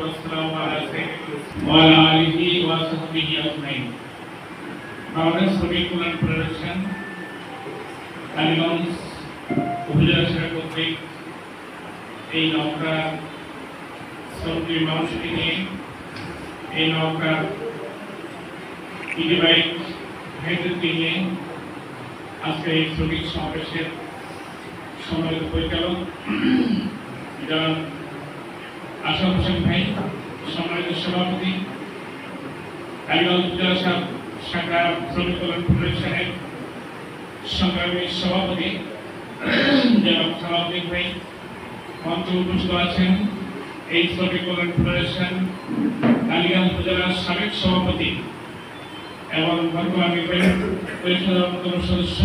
والسلام على سيدنا وعلى آله وصحبه أجمعين. আমাদের শ্রমিক কল্যাণ ফেডারেশন কালীগঞ্জ উপজেলা শাখা কর্তৃক এই নৌকা শ্রমিক মানুষকে নিয়ে এই নৌকার ইডিবাইক ভাইদেরকে নিয়ে আজকে এই শ্রমিক সমাবেশের সম্মানিত পরিচালক জনাব আশরাফ হোসেন ভাই, সম্মানিত সভাপতি কালীগঞ্জ উপজেলা শাখা শ্রমিক কল্যাণ ফেডারেশনের সংগ্রামী সভাপতি জনাব সালাউদ্দিন ভাই, মঞ্চে উপস্থিত আছেন এই শ্রমিক কল্যাণ ফেডারেশন কালীগঞ্জ উপজেলার সাবেক সভাপতি এবং বর্তমান নির্বাহী পরিষদের অন্যতম সদস্য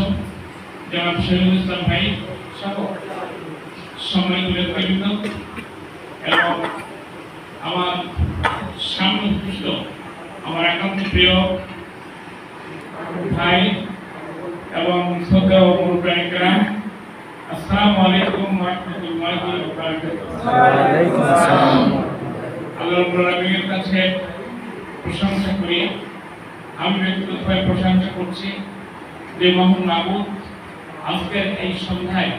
জনাব শহীদুল ইসলাম ভাই সহ সম্মানিত ব্যক্তিবৃন্দ এবং আমার সামনে উপস্থিত আমার একান্ত প্রিয় ভাই এবং শ্রদ্ধেয় মুরব্বিরা, আসসালামু আলাইকুম ওয়া রাহমাতুল্লাহি ওয়া বারাকাতুহু। ওয়ালাইকুম আসসালাম। আল্লাহ রাব্বুল আলামিনের কাছে প্রশংসা করি, আমি ব্যক্তিগতভাবে প্রশংসা করছি যে মহান মাবুদ আজকের এই সন্ধ্যায়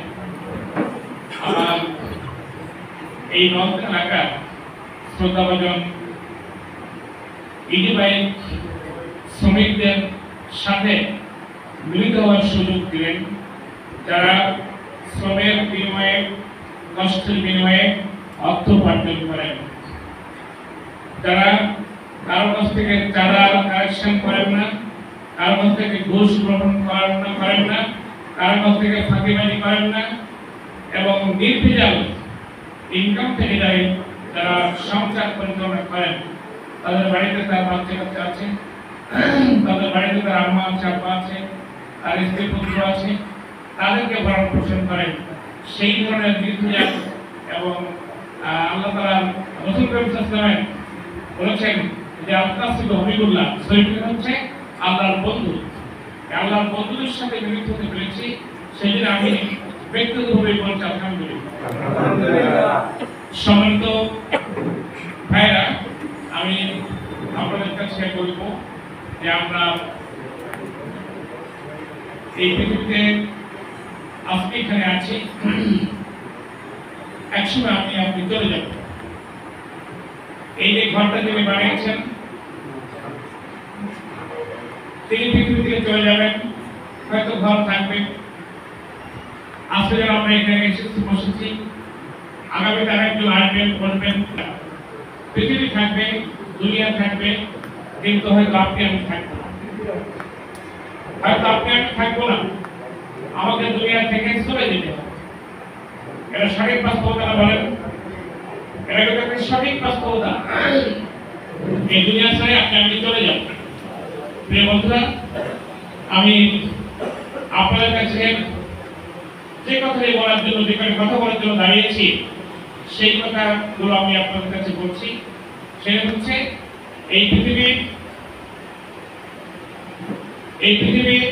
আমার এই নৌকা এলাকার শ্রদ্ধাভাজন ইডিবাইক শ্রমিকদের সাথে মিলিত হওয়ার সুযোগ দিলেন, যারা শ্রমের বিনিময়ে কষ্টের বিনিময়ে অর্থ উপার্জন করেন, যারা কারো কাছ থেকে চাঁদা কালেকশন করেন না, কারো কাছ থেকে ঘুষ গ্রহণ করেন না, কারো কাছ থেকে ফাঁকিবাজি করেন না এবং নির্ভেজাল ইনকাম থেকে যারা সংসার পরিচালনা করেন, তাদের বাড়িতে তার বাচ্চা কাচ্চা আছে, তাদের বাড়িতে তার আম্মা আছে, আব্বা আছে, তার স্ত্রী পুত্র আছে, তাদেরকে ভরণ পোষণ করেন, সেই ধরনের নির্ভেজাল এবং আল্লাহ তাআলা রাসূল করিম সাল্লাল্লাহু আলাইহি ওয়াসাল্লাম বলেছেন যে আপনার শুধু হবিবুল্লাহ শরীফ হচ্ছে আল্লাহর বন্ধু, আল্লাহর বন্ধুদের সাথে মিলিত হতে পেরেছি, সেই জন্য আমি ব্যক্তিগতভাবে বলছি আলহামদুলিল্লাহ। সম্মানিত ভাইরা, আমি আপনাদের কাছে বলবো যে আমরা এই পৃথিবীতে আজকে এখানে আছি, একসময় আপনি চলে যাবেন। এই যে ঘরটা তিনি বানিয়েছেন, তিনি পৃথিবী থেকে চলে যাবেন, হয়তো ঘর থাকবে। আজকে যারা আমরা এখানে এসেছি বসেছি, আগামী তারা একজন আসবেন, বলবেন, পৃথিবী থাকবে, দুনিয়া থাকবে, কিন্তু হয়তো আপনি আমি থাকবো না, হয়তো আপনি আমি থাকবো না, আমাকে দুনিয়া থেকে চলে যেতে হবে। এটা সঠিক বাস্তবতা বলেন, এটা কিন্তু একটা সঠিক বাস্তবতা। এই দুনিয়া ছেড়ে আপনি আমি চলে যাব। প্রিয় বন্ধুরা, আমি আপনাদের কাছে যে কথাটি বলার জন্য, যে কথা বলার জন্য দাঁড়িয়েছি, সেই কথাগুলো আমি আপনাদের কাছে বলছি। সেটা হচ্ছে এই পৃথিবীর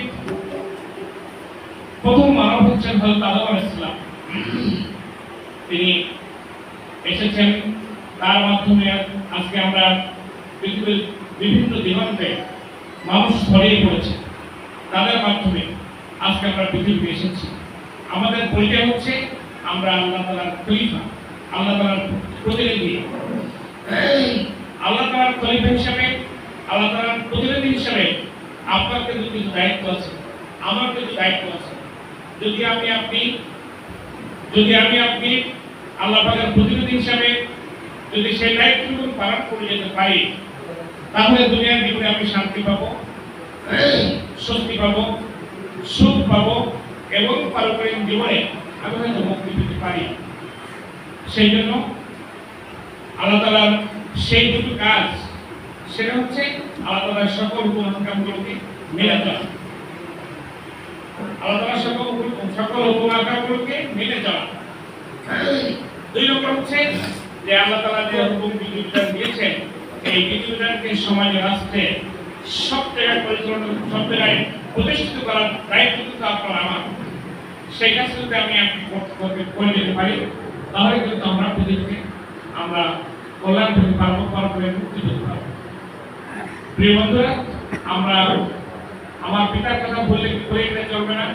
প্রথম মানব হচ্ছেন হযরত আদম আলাইহিস সালাম। তিনি এসেছেন, তার মাধ্যমে আজকে আমরা পৃথিবীর বিভিন্ন দিগন্তে মানুষ ছড়িয়ে পড়েছে, তাদের মাধ্যমে আজকে আমরা পৃথিবীতে এসেছি। আমাদের পরিচয় হচ্ছে আমরা আল্লাহ তাআলার খলিফা, আল্লাহ তাআলার প্রতিনিধি। আল্লাহ তাআলার খলিফা হিসেবে, আল্লাহ তাআলার প্রতিনিধি হিসেবে আপনার কিছু দায়িত্ব আছে, আমার কিছু দায়িত্ব আছে। যদি আমি আপনি আল্লাহ পাকের প্রতিনিধি হিসেবে যদি সেই দায়িত্বগুলো পালন করে যেতে পারি, তাহলে দুনিয়ার জীবনে আমি শান্তি পাবো, স্বস্তি পাবো, সুখ পাবো এবং পারস্পরিক জীবনে আমি হয়তো মুক্তি পেতে পারি। সেই জন্য আল্লাহ তাআলার সেই দুটো কাজ, সেটা হচ্ছে আল্লাহ তাআলার সকল হুকুম-আহকামগুলোকে মেনে চলা, আল্লাহ তাআলার সকল হুকুম-আহকামগুলোকে মেনে চলা। দুই নম্বর হচ্ছে যে আল্লাহ তাআলা যে হুকুম বিধিবিধান দিয়েছেন, এই বিধিবিধানকে সমাজে রাষ্ট্রে সব জায়গায় পরিচালনা, সব জায়গায় প্রতিষ্ঠিত করার দায়িত্ব কিন্তু আপনার আমার। সেই কাজ যদি আমি করে যেতে পারি, তাহলে কিন্তু আমরা পৃথিবীতে আমরা কল্যাণ থেকে পারবো, করে মুক্তি পেতে পারবো। প্রিয় বন্ধুরা, আমরা আমার পিতার কথা বললে বলে গেলে চলবে না।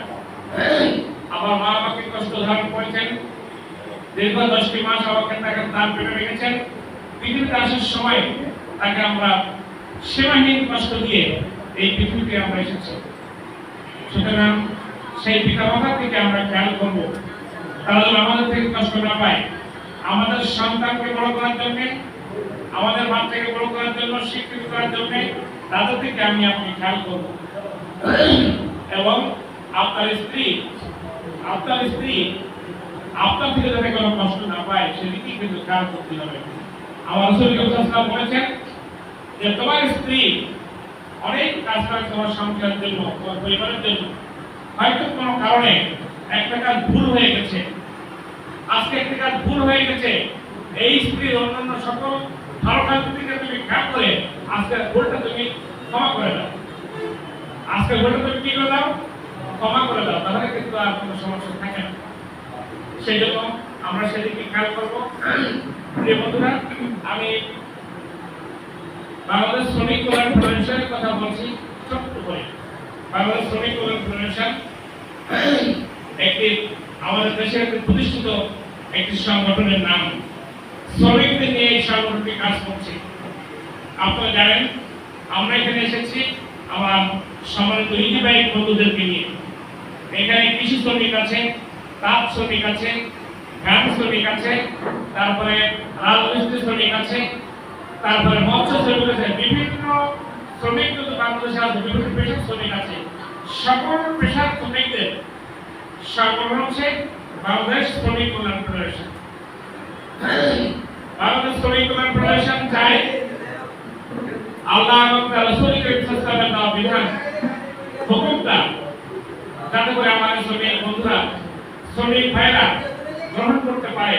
আমার মা আমাকে কষ্ট ধারণ করেছেন, দীর্ঘ 10টি মাস আমাকে তার পেটে রেখেছেন। পৃথিবীতে আসার সময় তাকে আমরা সীমাহীন কষ্ট দিয়ে এই পৃথিবীতে আমরা এসেছি। সুতরাং সেই পিতা মাতা থেকে আমরা খেয়াল করবো তারা যেন আমাদের থেকে কষ্ট না পায়। আমাদের সন্তানকে বড় করার জন্য, আমাদের বাচ্চাকে বড় করার জন্য, শিক্ষিত করার জন্য তাদের থেকে আপনি খেয়াল করবো। এবং আপনার স্ত্রী আপনার থেকে যাতে কোনো কষ্ট না পায় সেদিকে কিন্তু খেয়াল করতে হবে। আমার রাসূল সাল্লাল্লাহু বলেছেন যে তোমার স্ত্রী অনেক কাজ করে তোমার সংসারের জন্য, তোমার পরিবারের জন্য। হয়তো কোনো কারণে একটা কাজ ভুল হয়ে গেছে, আজকে একটা কাজ ভুল হয়ে গেছে, এই স্ত্রীর অন্যান্য সকল ভালো কাজগুলিকে তুমি খেয়াল করে আজকের ভুলটা তুমি ক্ষমা করে দাও। আজকের ভুলটা তুমি কি করে দাও? ক্ষমা করে দাও, তাহলে কিন্তু আর কোনো সমস্যা থাকে না। সেই জন্য আমরা সেদিকে খেয়াল করবো। প্রিয় বন্ধুরা, আমি বাংলাদেশ শ্রমিক কল্যাণ ফেডারেশনের কথা বলছি ছোট্ট করে। বাংলাদেশ শ্রমিক কল্যাণ ফেডারেশন একটি আমাদের দেশের একটি প্রতিষ্ঠিত একটি সংগঠনের নাম। শ্রমিকদের নিয়ে এই সংগঠনটি কাজ করছে। আপনারা জানেন আমরা এখানে এসেছি আমার সম্মানিত ইজিবাই বন্ধুদেরকে নিয়ে। এখানে কৃষি শ্রমিক আছে, তাঁত শ্রমিক আছে, ভ্যান শ্রমিক আছে, তারপরে রাজমিস্ত্রি শ্রমিক আছে, তারপরে মৎস্য শ্রমিক আছে, বিভিন্ন শ্রমিক কিন্তু বাংলাদেশে আছে, বিভিন্ন পেশার শ্রমিক আছে। সকল পেশার শ্রমিকদের সংগঠন হচ্ছে বাংলাদেশ শ্রমিক কল্যাণ ফেডারেশন। বাংলাদেশ শ্রমিক কল্যাণ ফেডারেশন চায় আল্লাহ এবং তার রাসূল সাল্লাল্লাহু আলাইহি বিধান হুকুমটা যাতে করে আমাদের শ্রমিক বন্ধুরা, শ্রমিক ভাইরা গ্রহণ করতে পারে,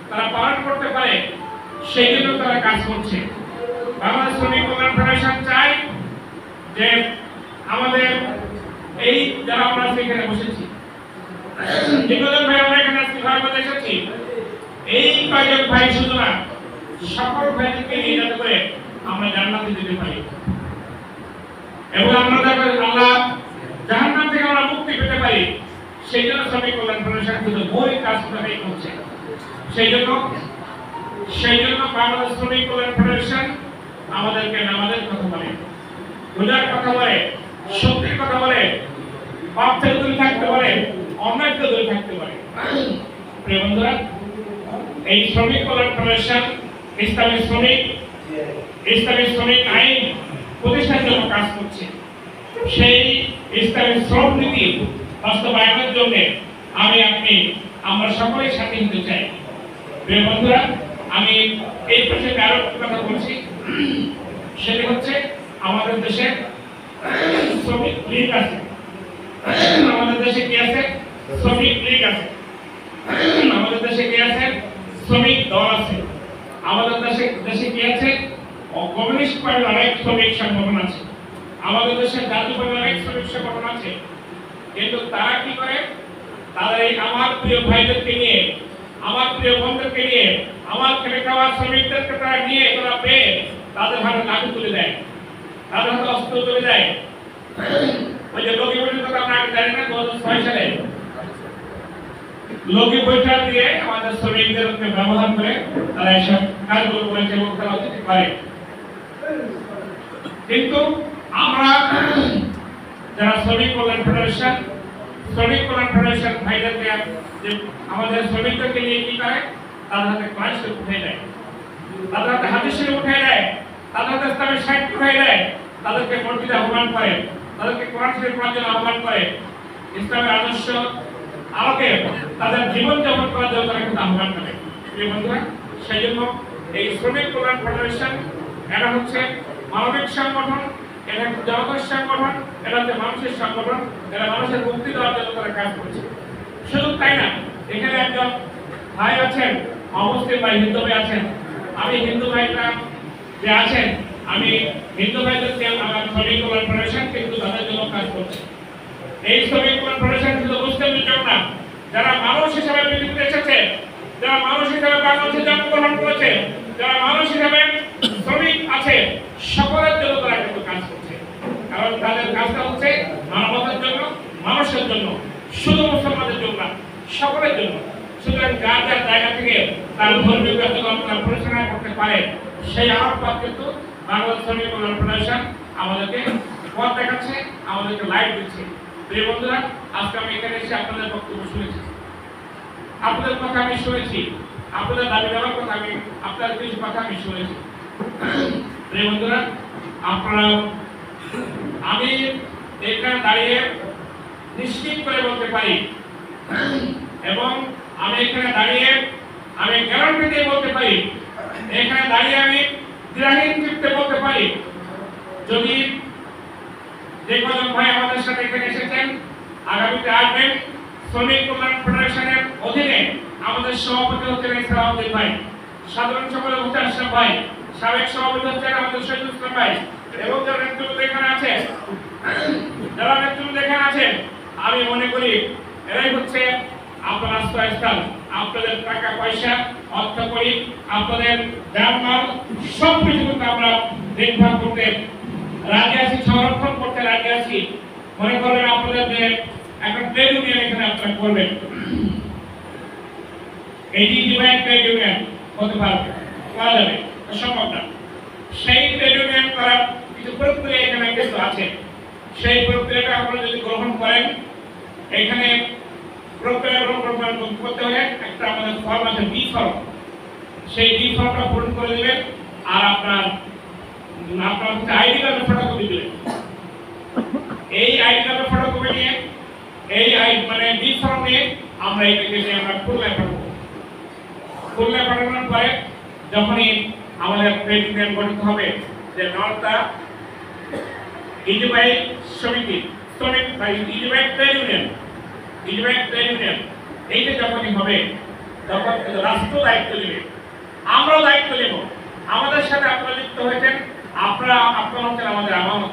তারা পালন করতে পারে, সেই জন্য তারা কাজ করছে। বাংলাদেশ শ্রমিক কল্যাণ ফেডারেশন চায় যে আমাদের এই যারা আমরা সেখানে বসেছি, যে কজন ভাই আমরা এখানে আজকে ভাই বলে এসেছি, এই কজন ভাই শুধু না সকল ভাইদেরকে নিয়ে যাতে করে আমরা জান্নাতে যেতে পারি এবং আমরা যাতে আল্লাহ জাহান্নাম থেকে আমরা মুক্তি পেতে পারি, সেই জন্য শ্রমিক কল্যাণ ফেডারেশন কিন্তু বই কাজ করে করছে। সেই জন্য বাংলাদেশ শ্রমিক কল্যাণ ফেডারেশন আমাদেরকে নামাজের কথা বলে, রোজার কথা বলে, সত্যের কথা বলে, পাপ থেকে দূরে থাকতে বলে, অন্যায় থেকে দূরে থাকতে বলে। প্রিয় বন্ধুরা, এই শ্রমিক কল্যাণ ফেডারেশন ইসলামী শ্রমিক আইন প্রতিষ্ঠার জন্য কাজ করছে। সেই ইসলামী শ্রম নীতি বাস্তবায়নের জন্য আমরা সকলেই সাথে নিতে চাই। প্রিয় বন্ধুরা, আমি এই প্রসঙ্গে আরো কথা বলছি, সেটা হচ্ছে আমাদের দেশে শ্রমিক লীগ আছে। আমাদের দেশে কি আছে? শ্রমিক লীগ আছে। আমাদের দেশে কি আছে? শ্রমিক দল আছে। আমাদের দেশে কি আছে? কমিউনিস্ট পার্টির অনেক শ্রমিক সংগঠন আছে। আমাদের দেশে জাতীয় পার্টির অনেক শ্রমিক সংগঠন আছে। কিন্তু তারা কি করে? তাদের এই আমার প্রিয় ভাইদেরকে নিয়ে, আমার প্রিয় বন্ধুদেরকে নিয়ে, আমার খেটে খাওয়া শ্রমিকদেরকে তারা নিয়ে তারা পেয়ে তাদের হাতে লাঠি তুলে দেয়, তাদের হাতে অস্ত্র তুলে দেয়। ওই যে লোকে বৈঠক কথা আমরা আগে জানি না, 2006 সালে লোকে বৈঠক দিয়ে আমাদের শ্রমিকদেরকে ব্যবহার করে তারা এসব কাজগুলো করেছে এবং তারা অতিথি করে। কিন্তু আমরা যারা শ্রমিক কল্যাণ ফেডারেশন ভাইদেরকে যে আমাদের শ্রমিকদেরকে নিয়ে কি করে? তাদের হাতে ক্লাস উঠে দেয়, তাদের হাতে হাদিস উঠে দেয়, তাদের হাতে ইসলামের সাহিত্য উঠে দেয়, তাদেরকে মসজিদে আহ্বান করে, তাদেরকে কোরআন শরীফ পড়ার জন্য আহ্বান করে, ইসলামের আদর্শ আলোকে তাদের জীবন যাপন করার জন্য তারা কিন্তু আহ্বান করে। এই বন্ধুরা, সেই জন্য এই শ্রমিক কল্যাণ ফেডারেশন এটা হচ্ছে মানবিক সংগঠন, এটা হচ্ছে জনতার সংগঠন, এটা হচ্ছে মানুষের সংগঠন, এরা মানুষের মুক্তি দেওয়ার জন্য তারা কাজ করছে। শুধু তাই না, এখানে একজন ভাই আছেন, অমুসলিম ভাই, হিন্দু ভাই আছেন। আমি হিন্দু ভাইরা যে আছেন, আমি হিন্দু ভাইদেরকে আমার শ্রমিক কল্যাণ ফেডারেশন কিন্তু তাদের জন্য কাজ করছে। এই শ্রমিক কল্যাণ ফেডারেশন শুধু মুসলিমদের জন্য না, যারা মানুষ হিসেবে পৃথিবীতে এসেছে, যারা মানুষ হিসেবে বাংলাদেশে জন্মগ্রহণ করেছে, যারা মানুষ হিসেবে শ্রমিক আছে সকলের জন্য তারা কিন্তু কাজ করছে, কারণ তাদের কাজটা হচ্ছে মানবতার জন্য, মানুষের জন্য, শুধু মুসলমানদের জন্য না, সকলের জন্য। সুতরাং যার যার জায়গা থেকে তার ধর্মীয় কার্যক্রম তারা পরিচালনা করতে পারে, সেই আহ্বান কিন্তু বাংলাদেশ শ্রমিক কল্যাণ ফেডারেশন আমাদেরকে পথ দেখাচ্ছে, আমাদেরকে লাইট দিচ্ছে। প্রিয় বন্ধুরা, আজকে আমি এখানে এসে আপনাদের বক্তব্য শুনেছি, আপনাদের কথা আমি শুনেছি, আপনাদের দাবি দেওয়ার কথা আমি, আপনাদের কিছু কথা আমি শুনেছি। প্রিয় বন্ধুরা, আপনারা, আমি এখানে দাঁড়িয়ে নিশ্চিত করে বলতে পারি এবং আমি এখানে দাঁড়িয়ে আমি গ্যারান্টি দিয়ে বলতে পারি, এখানে দাঁড়িয়ে আমি দ্বিধাহীন চিত্তে বলতে পারি, যদি যে কজন ভাই আমাদের সাথে এখানে এসেছেন, আগামীতে আসবেন, শ্রমিক কল্যাণ ফেডারেশনের অধীনে আমাদের সভাপতি হচ্ছেন সালাউদ্দিন ভাই, সাধারণ সম্পাদক হচ্ছেন আশরাফ ভাই, সাবেক সভাপতি হচ্ছেন আমাদের শহীদুল ইসলাম ভাই, এবং যারা নেতৃত্ব এখানে আছেন, আমি মনে করি এরাই হচ্ছে আপনার আশ্রয়স্থল। আপনাদের টাকা পয়সা, অর্থ করি, আপনাদের জানমাল সবকিছু কিন্তু আমরা দেখভাল করতে রাজি আছি, সংরক্ষণ করতে রাজি আছি। মনে করবেন আপনাদের যে একটা ট্রেড ইউনিয়ন এখানে আপনারা করবেন, এটি ডিভাইড ট্রেড ইউনিয়ন হতে পারবে, করা যাবে, সম্ভব না। সেই ট্রেড ইউনিয়ন করার কিছু প্রক্রিয়া এখানে কিন্তু আছে, সেই প্রক্রিয়াটা আপনারা যদি গ্রহণ করেন, এখানে প্রক্রিয়া গ্রহণ করতে হলে একটা আমাদের ফর্ম আছে, বি ফর্ম, সেই বি ফর্মটা পূরণ করে দেবেন, আর আপনার হচ্ছে আইডি কার্ডের ফটোকপি দিবেন। এই আইডি কার্ডের ফটোকপি নিয়ে এই মানে বি ফর্ম নিয়ে আমরা এটাকে আমরা খুলনায় পাঠাবো। খুলনায় পাঠানোর পরে যখনই আমাদের ট্রেড ইউনিয়ন গঠিত হবে, যে নর্থা ইজিবাই সমিতি, শ্রমিক ইজিবাই ট্রেড ইউনিয়ন, এইটা যখনই হবে তখন রাষ্ট্র দায়িত্ব নেবে, আমরাও দায়িত্ব নেব। আমাদের সাথে আপনারা যুক্ত হয়েছেন, আপনারা হচ্ছেন আমাদের আমানত,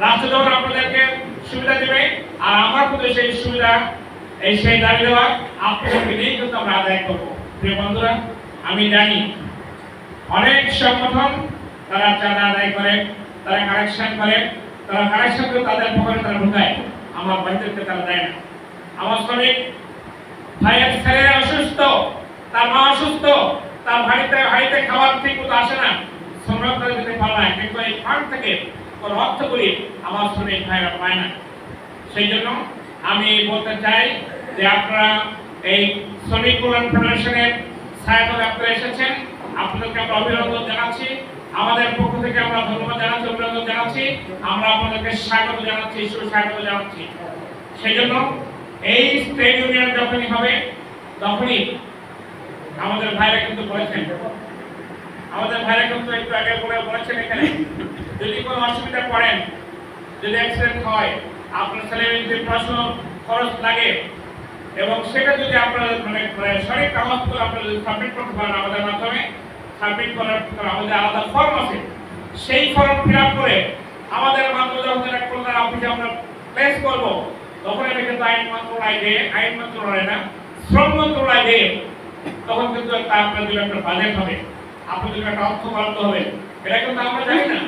রাষ্ট্র যখন আপনাদেরকে সুবিধা দেবে, আর আমার প্রতি সেই সুবিধা, সেই দাবি দেওয়া আপনাদেরকে নিয়েই কিন্তু আমরা আদায় করবো। প্রিয় বন্ধুরা, আমি জানি অনেক সংগঠন তারা চাঁদা আদায় করে, তারা কালেকশন করে, করে তাদের পকেটে তারা ঢুকায়, আমার ভাইদেরকে তারা দেয় না। আমার শ্রমিক ভাইয়ের ছেলে অসুস্থ, তার মা অসুস্থ, তার বাড়িতে খাবার ঠিক মতো আসে না, শ্রমিক তারা দিতে পারে না, কিন্তু এই ফান্ড থেকে কোনো অর্থ করি আমার শ্রমিক ভাইরা পায় না। সেই জন্য আমি বলতে চাই যে আপনারা এই শ্রমিক কল্যাণ ফেডারেশনের ছায়াতলে আপনারা এসেছেন, আপনাদেরকে আমরা অভিনন্দন জানাচ্ছি, আমাদের পক্ষ থেকে আমরা ধন্যবাদ জানাচ্ছি, অভিনন্দন জানাচ্ছি, আমরা আপনাদেরকে স্বাগত জানাচ্ছি, সুস্বাগত জানাচ্ছি। সেই জন্য এই ট্রেড ইউনিয়ন যখনই হবে তখনই আমাদের ভাইরা কিন্তু বলেছেন, একটু আগে বলেছেন এখানে যদি কোনো অসুবিধা পড়েন, যদি অ্যাক্সিডেন্ট হয়, আপনার ছেলেমেয়ের যদি পড়াশোনার খরচ লাগে, এবং সেটা যদি আপনারা মানে সঠিক কাগজগুলো আপনারা যদি সাবমিট করতে পারেন আমাদের মাধ্যমে, সাবমিট করার আমাদের আলাদা ফর্ম আছে, সেই ফর্ম ফিল আপ করে আমাদের মাধ্যমে যখন একটা কল্যাণ অফিসে আমরা প্লেস করবো, তখন এটা কিন্তু আইন মন্ত্রণালয় না, শ্রম মন্ত্রণালয় দিয়ে তখন কিন্তু আপনার জন্য একটা বাজেট হবে, আপনার জন্য একটা অর্থ বরাদ্দ হবে। এটা কিন্তু আমরা জানি না,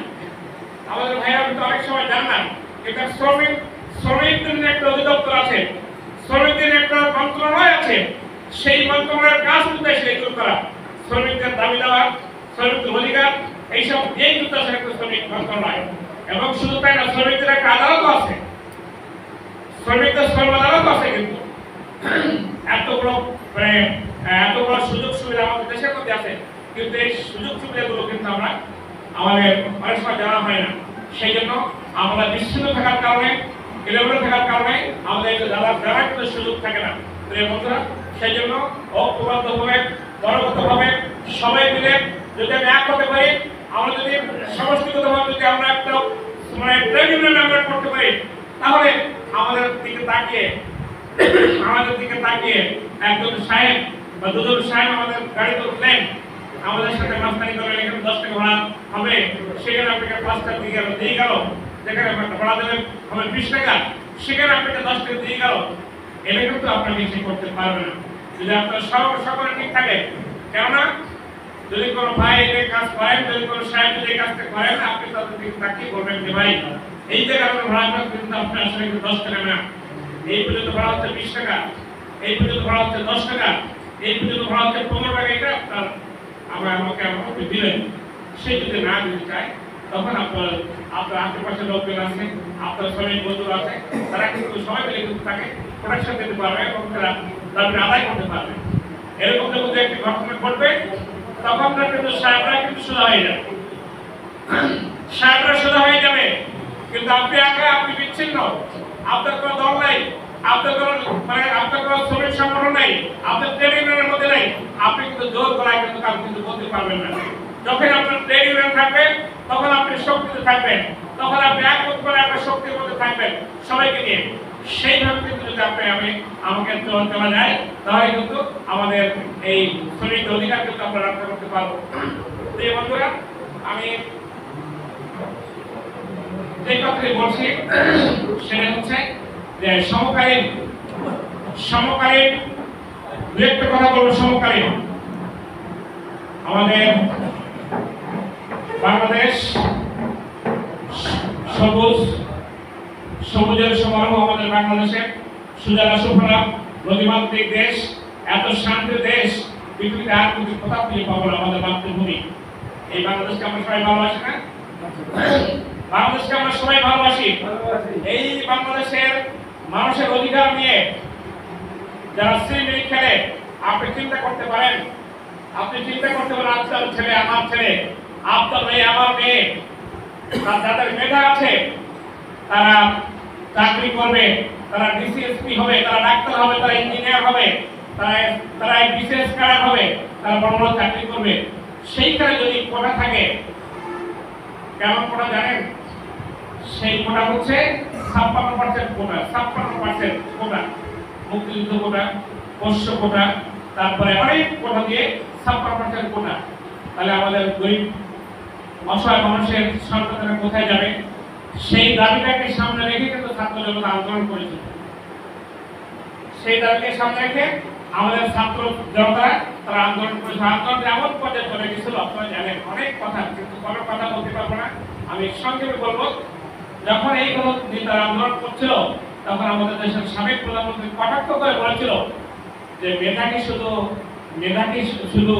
আমাদের ভাইরা কিন্তু অনেক সময় জান না। এটা শ্রমিকদের একটা অধিদপ্তর আছে, শ্রমিকদের একটা মন্ত্রণালয় আছে, সেই মন্ত্রণালয়ের কাজ কিন্তু এগুলো করা, শ্রমিকদের দাবি দেওয়া, শ্রমিকদের অধিকার, এইসব এই কিন্তু আছে একটা শ্রমিক মন্ত্রণালয়। এবং শুধু তাই না, শ্রমিকদের একটা আদালতও আছে, শ্রমিকদের শ্রম আদালত আছে। কিন্তু এত বড় সুযোগ সুবিধা আমাদের দেশের মধ্যে আছে, কিন্তু এই সুযোগ সুবিধাগুলো কিন্তু আমরা আমাদের অনেক সময় জানা হয় না। সেই জন্য আমরা বিচ্ছিন্ন থাকার কারণে, থাকার কারণে আমাদের যারা কিন্তু সুযোগ থাকে না। প্রিয় বন্ধুরা, সেই জন্য ঐক্যবদ্ধভাবে, দলগতভাবে সবাই মিলে যদি আমি এক হতে পারি, আমরা যদি সমষ্টিগতভাবে যদি আমরা একটা মানে ট্রেড ইউনিয়ন মেম্বার করতে পারি, তাহলে আমাদের দিকে তাকিয়ে একজন সাহেব বা দুজন সাহেব আমাদের গাড়িতে উঠলেন, আমাদের সাথে মাস্তানি করলেন, এখানে 10 টাকা ভাড়া হবে, সেখানে আপনাকে 5 টাকা দিয়ে গেল, যেখানে ভাড়া দেবেন হবে 20 টাকা, সেখানে আপনাকে 10 টাকা দিয়ে গেল। এটা কিন্তু আপনারা কিছু করতে পারবেন না। যদি আপনারা সকলে ঠিক থাকে, কেননা যদি কোনো ভাই এই কাজ করেন, যদি কোনো সাহেব যদি এই কাজটা করেন, আপনি তাদের ঠিক থাকি বলবেন যে ভাই এই যে কারণে ভাড়া কিন্তু আপনি আসলে 10 টাকা না, এই পর্যন্ত ভাড়া হচ্ছে 20 টাকা, এই পর্যন্ত ভাড়া হচ্ছে 10 টাকা, এই পর্যন্ত ভাড়া হচ্ছে 15 টাকা, এটা আমাকে দিলেন। সে যদি না দিতে চায়, তখন আপনার আশেপাশে লোকজন আছে, আপনার শ্রমিক বন্ধুরা আছে, তারা কিন্তু সবাই মিলে কিন্তু তাকে প্রোটেকশন দিতে পারবে এবং তারা দাবি আদায় করতে পারবে। এরকম যখন একটি ঘটনা ঘটবে, তখন কিন্তু সাহেবরা কিন্তু সোজা হয়ে যাবে, সাহেবরা সোজা হয়ে যাবে। কিন্তু আপনি একা, আপনি বিচ্ছিন্ন, আপনার কোনো দল নাই, আপনার কোনো আপনার কোনো শ্রমিক সংগঠন নাই, আপনার ট্রেড ইউনিয়নের মধ্যে নাই, আপনি কিন্তু জোর করায় কিন্তু কাজ কিন্তু করতে পারবেন না। যখন আপনার ট্রেড ইউনিয়ন থাকবে, তখন আপনি শক্তিতে থাকবেন, তখন আপনি একমত করে একটা শক্তির মধ্যে থাকবেন সবাইকে নিয়ে। সেইভাবে কিন্তু যদি আমাকে চলা যায়, তাহলে কিন্তু আমাদের এই শ্রমিক অধিকার কিন্তু আমরা রক্ষা করতে পারবো। এই বন্ধুরা, আমি যে কথাটি বলছি সেটা হচ্ছে যে সমকালীন দু একটা কথা বলবো। সমকালীন আমাদের বাংলাদেশ সবুজের সমারোহ, আমাদের বাংলাদেশের সুজলা সুফলা নদীমাতৃক দেশ, এত শান্তির দেশ পৃথিবীতে আর কিছু কথা খুঁজে পাবো না। আমাদের মাতৃভূমি এই বাংলাদেশকে আমরা সবাই ভালোবাসি না? বাংলাদেশকে আমরা সবাই ভালোবাসি। এই বাংলাদেশের মানুষের অধিকার নিয়ে যারা শ্রীমিনি খেলে, আপনি চিন্তা করতে পারেন, আপনার ছেলে, আমার ছেলে, আপনার মেয়ে, আমার মেয়ে, যাদের মেধা আছে তারা চাকরি করবে, তারা ডিসিএসপি হবে, তারা ডাক্তার হবে, তারা ইঞ্জিনিয়ার হবে, তারা বিশেষ ক্যাডার হবে, তারা বড় বড় চাকরি করবে। সেইখানে যদি কোটা থাকে, কেমন কোটা জানেন? সেই কোটা হচ্ছে 56% কোটা, 56% কোটা, মুক্তিযুদ্ধ কোটা, পোষ্য কোটা, তারপরে অনেক কোটা দিয়ে 56% কোটা। তাহলে আমাদের গরিব অসহায় মানুষের সন্তানরা কোথায় যাবে? সেই দাবিটাকে সামনে রেখে কিন্তু ছাত্র জনতা আন্দোলন করেছিল। সেই দাবিকে সামনে রেখে আমাদের ছাত্র জনতা তারা আন্দোলন করেছিল। আন্দোলন এমন পর্যায়ে চলে গেছিল, আপনারা জানেন, অনেক কথা, কিন্তু কোনো কথা বলতে পারবো না, আমি সংক্ষেপে বলবো। যখন এই কোনো তারা আন্দোলন করছিল, তখন আমাদের দেশের সাবেক প্রধানমন্ত্রী কটাক্ষ করে বলেছিল যে মেধাকে শুধু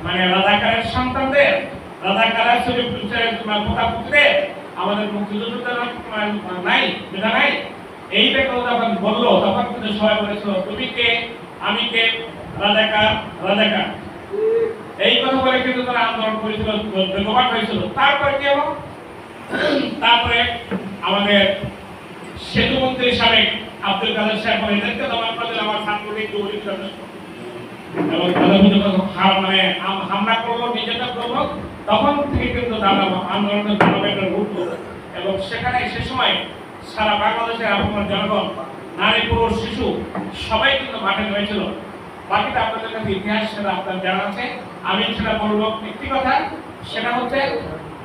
মানে রাজাকারের সন্তানদের, রাজাকারের শুধু পুত্রদের, আমাদের মুক্তিযুদ্ধ নাই, মেধা নাই। এইটা কেউ যখন বললো, তখন কিন্তু সবাই বলেছিল তুমি কে, আমি কে, রাজাকার। এই কথা বলে কিন্তু তারা আন্দোলন করেছিল, বেগবান হয়েছিল। তারপরে কি হলো? তারপরে আমাদের সেতুমন্ত্রী সাবেক আব্দুল কাদের সাহেব এদেরকে দমন করে আমার ছাত্রলীগ এবং মানে হামলা করলো, নির্যাতন করলো। তখন থেকে কিন্তু আন্দোলনের দাবাবেগটা উঠলো এবং সেখানে সে সময় সারা বাংলাদেশের আপনার জনগণ, নারী, পুরুষ, শিশু সবাই কিন্তু মাঠে নেমেছিল। বাকিটা আপনাদের কাছে ইতিহাস, সেটা আপনার জানা আছে। আমি সেটা বলবো একটি কথা, সেটা হচ্ছে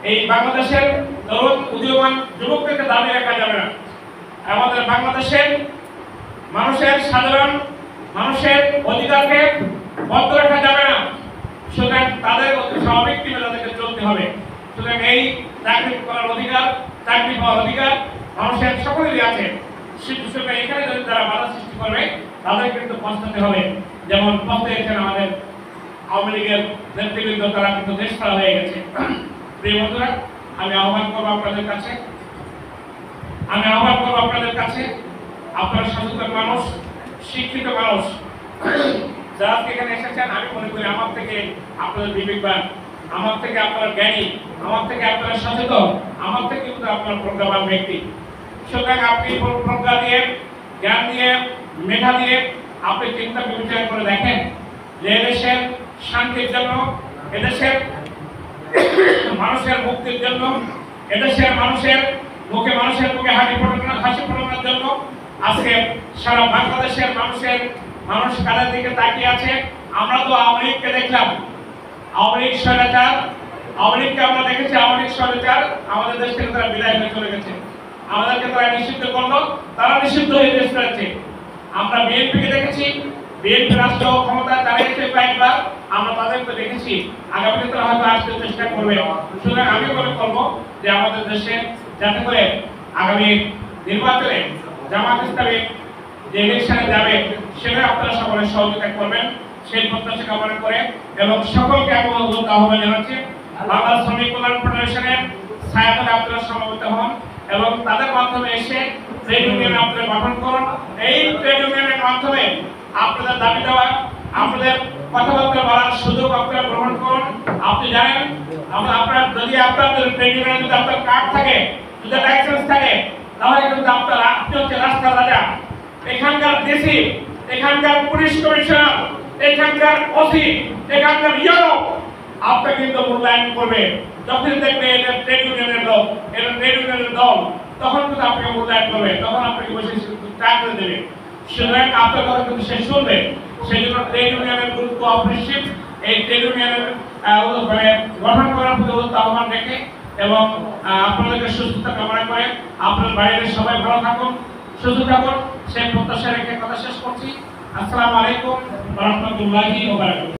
এই বাংলাদেশের তরুণ উদীয়মান যুবকদেরকে দাবি রাখা যাবে না। আমাদের বাংলাদেশের মানুষের, সাধারণ মানুষের অধিকারকে বন্ধ রাখা যাবে না। সুতরাং তাদের স্বাভাবিক নিয়ে তাদেরকে চলতে হবে। সুতরাং এই চাকরি করার অধিকার, চাকরি পাওয়ার অধিকার মানুষের সকলেরই আছে। সুতরাং এখানে যদি তারা বাধা সৃষ্টি করবে, তাদের কিন্তু পৌঁছাতে হবে। যেমন পৌঁছেছেন আমাদের আওয়ামী লীগের নেতৃবৃন্দ, তারা কিন্তু দেশ ছাড়া হয়ে গেছে। প্রিয় বন্ধুরা, আমি আহ্বান করবো আপনাদের কাছে, আপনারা সচেতন মানুষ, শিক্ষিত মানুষ যারা এখানে এসেছেন, আমি মনে করি আমার থেকে আপনাদের বিবেকবান, আমার থেকে আপনারা জ্ঞানী, আমার থেকে আপনারা সচেতন, আমার থেকে কিন্তু আপনারা প্রজ্ঞাবান ব্যক্তি। সুতরাং আপনি প্রজ্ঞা দিয়ে, জ্ঞান দিয়ে, মেধা দিয়ে আপনি চিন্তা বিবেচনা করে দেখেন যে এদেশের শান্তির জন্য, এদেশের মানুষের মুক্তির জন্য, এদেশের মানুষের মুখে হাসি ফোটানোর জন্য আজকে সারা বাংলাদেশের মানুষ কাদের দিকে তাকিয়ে আছে। আমরা তো আওয়ামী লীগকে দেখলাম, আওয়ামী লীগ স্বৈরাচার, আওয়ামী লীগকে আমরা দেখেছি, আওয়ামী লীগ স্বৈরাচার আমাদের দেশ থেকে তারা বিদায় হয়ে চলে গেছে। আমাদেরকে তারা নিষিদ্ধ করলো, তারা নিষিদ্ধ হয়ে দেশ রয়েছে। আমরা বিএনপিকে দেখেছি, বিএনপি রাষ্ট্র ক্ষমতা দাঁড়িয়েছে কয়েকবার, আমরা তাদেরকে দেখেছি, আগামীতে তারা হয়তো আসতে চেষ্টা করবে। সুতরাং আমি মনে করবো যে আমাদের দেশে যাতে করে আগামী নির্বাচনে জামাত ইসলামী যে ইলেকশনে যাবে সেটা আপনারা সকলে সহযোগিতা করবেন, সেই প্রত্যাশা কামনা করে এবং সকলকে আহ্বান জানাচ্ছি বাংলা শ্রমিক কল্যাণ ফেডারেশনের ছায়াতলে আপনারা সমবেত হন এবং তাদের মাধ্যমে এসে ট্রেড ইউনিয়ন আপনারা গঠন করুন। এই ট্রেড ইউনিয়নের মাধ্যমে আপনাদের দাবি দেওয়া, আপনাদের কথাবার্তা বলার সুযোগ আপনারা গ্রহণ করুন। আপনি জানেন আপনার যদি আপনাদের ট্রেড ইউনিয়নে যদি আপনার কার্ড থাকে, যদি লাইসেন্স থাকে, তাহলে কিন্তু আপনি হচ্ছে রাস্তার রাজা। এখানকার ডিসি, এখানকার পুলিশ কমিশনার, এখানকার ওসি, এখানকার ইউরো আপনাকে কিন্তু মূল্যায়ন করবে। যখন দেখবে এটা ট্রেড ইউনিয়নের লোক, এটা ট্রেড ইউনিয়নের দল, তখন কিন্তু আপনাকে মূল্যায়ন করবে, তখন আপনাকে বসে চাকরি দেবে। সুতরাং আপনার কথা কিন্তু সে শুনবে। সেই জন্য ট্রেড ইউনিয়নের গুরুত্ব অপরিসীম। এই ট্রেড ইউনিয়নের মানে গঠন করার প্রতি আহ্বান রেখে এবং আপনাদেরকে সুস্থতা কামনা করে আপনার বাইরের সবাই ভালো থাকুন, সুস্থ থাকুন, সেই প্রত্যাশা রেখে কথা শেষ করছি। আসসালামু আলাইকুম ওয়া রাহমাতুল্লাহি ওয়া বারাকাতুহু।